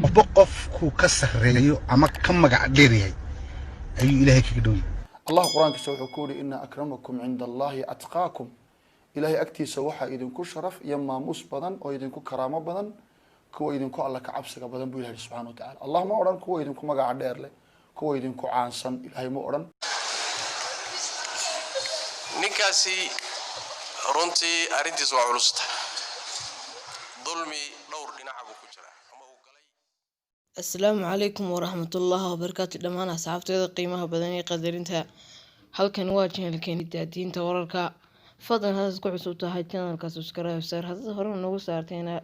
qofku ka sareeyo ama ka magac dheer yahay ayuu ilaahay kaga dhow yahay. الله قرآن كسوح كوري إن أكرمكم عند الله أتقاكم إلهي أكتي سوحا إذن كو شرف يما موس بدن أو إذن كو كرامة بدن كو إذن كو الله كعبسك بدن بو إلهي سبحانه وتعالى الله ما أوران كو إذن كو مقع دير لي كو إذن كو عانسان إلهي ما أوران نكاسي رنتي أرنتي سوى علوست ظلمي دور لنعبو كجرا السلام عليكم ورحمة الله وبركاته دمان أصحابتي قيمها بدني قدرينتها halkan waa channelkeeni daadiinta wararka fadlan hadda ku cusub tahay channelka subscribe saar hadda hore nagu saarteena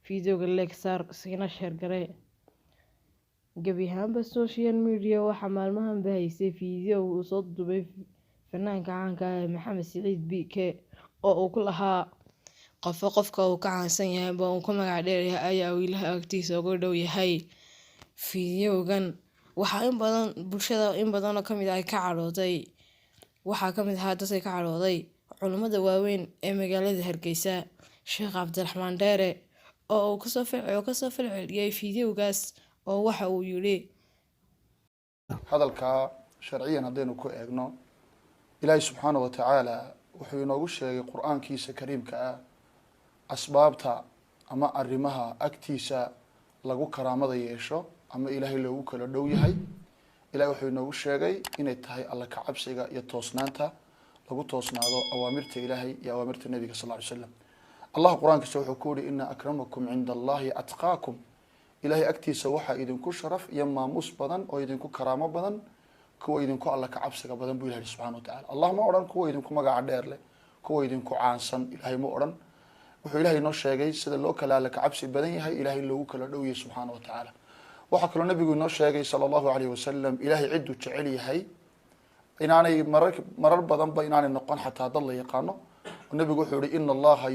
videoga like saar siina share garee gabi ahaanba social media waxa maalmahan bahaysay video uu soo dubay fanaanka caanka ah Maxamed Saciid BK oo uu ku lahaa qofka uu ka caansan yahay uu ku magac dheer yahay ayaa wiilaha agtiisa uga dhow yahay videogan waxa in badan bulshada in badan oo kamid ah ka carooday waxa kamid ah dadka ka carooday culimada waaweyn ee magaalada Hargeysa Sheekh Cabdiraxmaan Dheere oo uu ka soo falceliyay videogaas oo waxa uu yiri hadalka sharciyan hadaynu ku eegno Ilaahay subhanahu wa ta'ala wuxuu inoogu sheegay quraankiisa kariimka ah asbaabta ama arrimaha agtiisa lagu karaamada yeesho ama ilaahay loogu kala dhow yahay ilaahay wuxuu inoogu sheegay inay tahay alla ka cabsiga iyo toosnaanta lagu toosnaado awaamirta ilaahay iyo awaamirta nabiga sallallahu alayhi wasallam Allah quraankiisa wuxuu ku yiri inna akramakum indallahi atqaakum ilaahay agtiisa waxa idinku sharaf iyo maamuus badan oo idinku karaamo badan kuwa idinku alla ka cabsiga badan buu ilaahay subhanahu wa ta'ala Allah ma oran kuwa idinku magac dheer leh kuwa idinku caansan ilaahay ma oran wuxuu ilaahay noo sheegay sida loo kala alla ka cabsi badan yahay ilaahay loogu kala dhow yahay subhanahu wa ta'ala waxa kale nabigu inoo sheegay sallallahu alayhi wasallam ilaahay cid uu jecel yahay inaanay marar badan ba inaanay noqon xataa dad la yaqaano nabigu wuxuu yiri inna allaha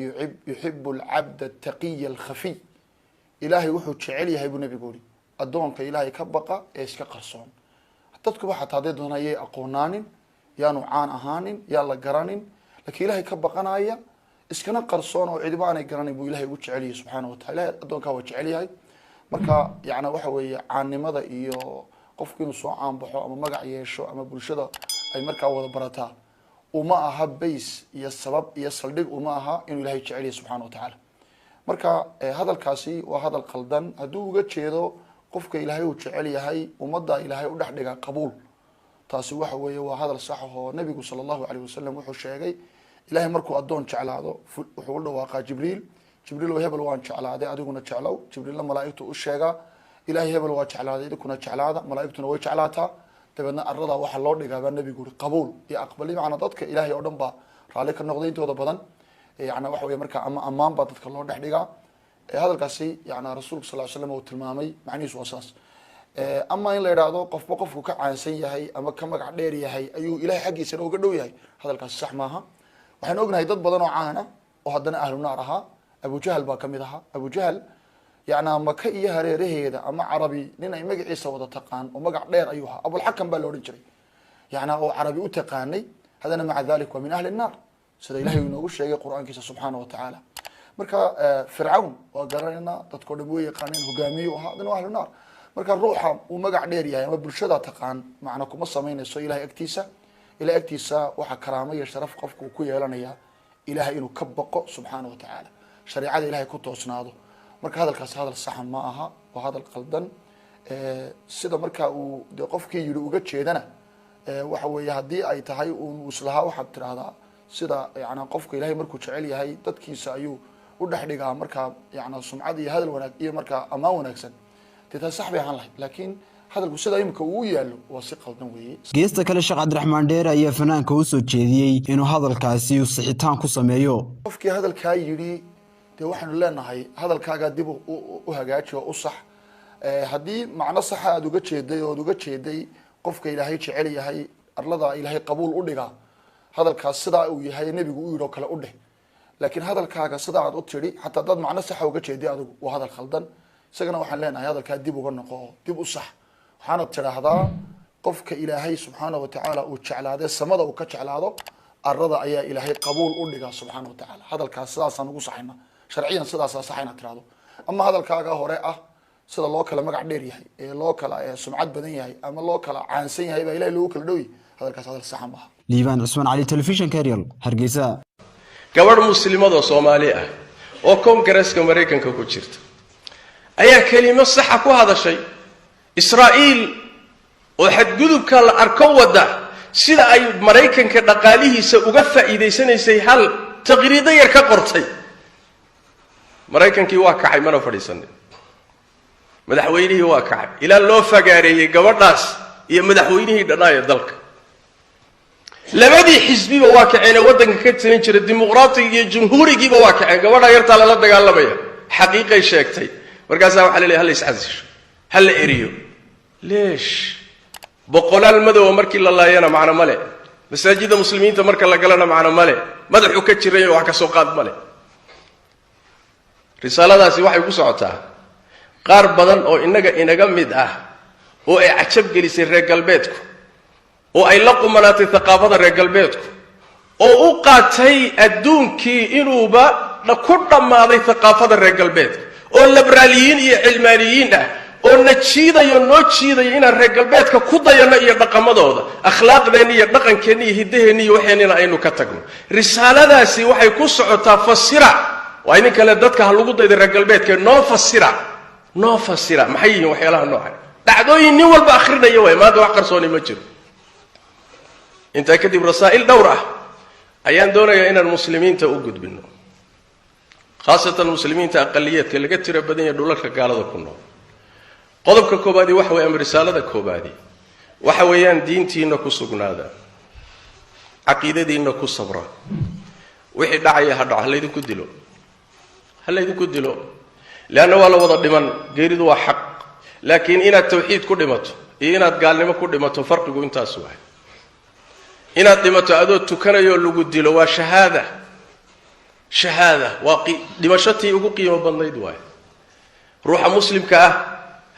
yuhibbu al-'abda at-taqiyya al-khafi ilaahay wuxuu jecel yahay buu nabigu yiri adoonka ilaahay ka baqa ee iska qarsoon dadku waxa taade doonayay aqoonaanin yaanu caan ahaanin yaa la garanin laakiin ilaahay ka baqanaya iskana qarsoon oo cidiba aanay garanin buu ilaahay ugu jecel yahay subhanahu wa ta'ala adoonka waa jecel yahay marka yaana waxa weeye caannimada iyo qofku inuu soo caanbaxo ama magac yeesho ama bulshada ay markaa wada barataa uma aha base iyo sabab iyo saldhig uma aha inuu ilaahay jecel yahay subhanahu wa ta'ala marka hadalkaasi waa hadal qaldan haduu uga jeedo qofka ilaahay uu jecel yahay umada ilaahay u dhaxdhiga qabuul taasi waxa weeye waa hadal sax ah oo nabigu sallallahu alayhi wasallam wuxuu sheegay ilaahay markuu adoon jeclaado wuxuu u dhawaaqaa jibriil oo hebel waan jeclaaday adiguna jeclow jibriil malaa'iktu u sheega ilaahay hebel waa jeclaaday idinku jeclaada malaa'iktuna way jeclaataa dabadna arrada waxa loo dhigaa nabigu qabuul iyo aqbali macna dadka ilaahay oo dhan ba raali ka noqdayntooda badan yaana waxa weeye marka ama amaan ba dadka loo dhaxdhigaa hadalkaasi yaana rasuulku sallallahu alayhi wasallam uu tilmaamay macnihiisu waa saas ama in la yiraahdo qofku ka caansan yahay ama ka magac dheer yahay ayuu ilaahay xaqiisa uga dhow yahay hadalkaasi sax maaha waxaan ognahay dad badan oo caan ah oo haddana ahlu naar aha Abu Jahl baa kamid aha Abu Jahl yaana maka iyo hareeraheeda ama carabi nin ay magaciisa wada taqaan oo magac dheer ayuu ahaa Abu al-Hakam baa loo oran jiray yaana oo carabi u taqaanay hadana maca dalika waa min ahli an-nar sida ilaahay inoogu sheegay quraankiisa subhanahu wa ta'ala marka fircawn waa garanayna dadku dhan way yaqaaneen hogaamiyo ahaa hadana ahli an-nar marka ruuxa uu magac dheer yahay ama bulshada taqaan macna kuma sameynayso ilaahay agtiisa waxa karaamo iyo sharaf qofku ku yeelanaya ilaahay inuu ka baqo subhanahu wa ta'ala shariicada ilaahay ku toosnaado marka hadalkaas hadal sax ma aha waa hadal qaldan sida marka uu qofkii yiri uga jeedana waxa weeye hadii ay tahay uu islaha waxa tiraahdaa sida yaana qofka ilaahay markuu jecel yahay dadkiisa ayuu u dhaxdhigaa marka yaana sumcad iyo hadal wanaag iyo marka amaan wanaagsan taa sax bay ahaan lahayd laakiin hadalku sida imka uu yaalo waa si qaldan weeye geesta kale Sheekh Cabdiraxmaan Dheere ayaa fanaanka u soo jeediyay inuu hadalkaasi u sixitaan ku sameeyo qofkii hadalka yiri waxaanu leenahay hadalkaaga dib u hagaaji oo u sax hadii macna sax aad uga jeeday qofka ilaahay jecel yahay arlada ilaahay qabuul u dhiga hadalkaas sida uu yahay nabigu uu yiro kala u dheh laakiin hadalkaaga sida aad u tiri hatta dad macna sax uga jeeday adigu waa hadal khaldan isagana waxaan leenahay hadalka dib uga noqo dib u sax waxaana tiraahdaa qofka ilaahay subhanahu wa ta'ala uu jeclaaday samada uu ka jeclaado arlada ayaa ilaahay qabuul u dhiga subhanahu wa ta'ala hadalkaas sidaas aan ugu saxayna sharciyan sidaas saxayna tiraado ama hadalkaaga hore ah sida loo kala magac dheer yahay ee loo kala sumcad badan yahay ama loo kala caansan yahay baa ilaahay loogu kala dhow yahay hadalkaas hadal saxan maaha. liibaan cusmaan cali telefishinka Ariel Hargeysa. gabadh muslimada Soomaali ah oo Koongareeska Mareykanka ku jirta ayaa kelimo sax ah ku hadashay Israa'iil oo xadgudubka la arko wada sida ay Mareykanka dhaqaalihiisa uga faa'iideysanaysay hal taqriido yar ka qortay. Mareykankii waa kacay mana fadhiisan madaxweynihii waa kacay ilaa loo fagaareeyay gabadhaas iyo madaxweynihii dhanaaya dalka labadii xisbiba waa kaceen wadanka ka tirsan jiray dimuqraadiga iyo jumhuurigiiba waa kaceen gabadha yarta la dagaalamaya xaqiiqay sheegtay markaas waxa la leeyahay hal iscasisho hal eriyo leesh boqolaal madow markii la laayana macna male masaajida muslimiinta marka la galana macna male madaxu ka jiray wax ka soo qaad male. risaaladaasi waxay ku socotaa qaar badan oo inaga mid ah oo ay cajab gelisay reer galbeedku oo ay la qumanaatay thaqaafada reer galbeedku oo u qaatay adduunkii inuuba ku dhammaaday thaqaafada reer galbeedka oo liberaaliyiin iyo cilmaaniyiin ah oo najiidayo noo jiidayo inaan reer galbeedka ku dayano iyo dhaqamadooda akhlaaqdeena iyo dhaqankeena iyo hidaheena iyo waxeenina aynu ka tagno. risaaladaasi waxay ku socotaa fasira waa in kale dadka ha lagu dayday reer galbeedka noo fasira maxay yihiin waxyaalaha noocan dhacdooyin nin walba akhrinaya way maanta wax qarsooni ma jiro. inta kadib rasaa'il dhowr ah ayaan doonayaa inaan muslimiinta u gudbino khaasatan muslimiinta aqaliyadka laga tiro badan yahay dhulalka gaalada ku nool. qodobka koobaad waxa weeye risaalada koobaad waxa weeyaan diintiina ku sugnaada aqeedadiina ku sabra wixii dhacaya ha dhaco halaydu ku dilo laana wala wada dhiman geeridu waa xaq laakiin inaad tawxiid ku dhimato iyo inaad gaalnimo ku dhimato farqigu intaas waa inaad dhimato adoo tukanayo lagu dilo waa shahaada waa dhimashatii ugu qiimo badnayd waa ruuxa muslimka ah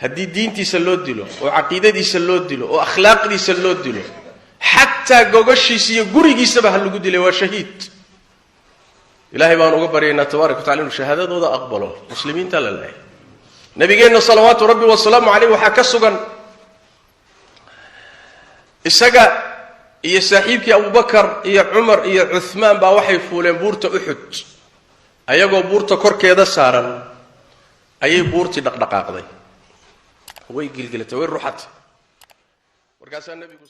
haddii diintiisa loo dilo oo aqeedadiisa loo dilo oo akhlaaqdiisa loo dilo xataa gogashiisa iyo gurigiisaba ha lagu dilay waa shahiid. ilaahay baan uga baryaynaa tabaaraka wa tacaala inuu shahaadadooda aqbalo muslimiinta la leeyahay. nabigeenna salawaatu rabbi wa salaamu calayhi waxaa ka sugan isaga iyo saaxiibkii Abubakar iyo Umar iyo Uthman baa waxay fuuleen buurta Uhud ayagoo buurta korkeeda saaran ayay buurtii dhaqdhaqaaqday way gilgilatay way ruuxatay markaas nabigu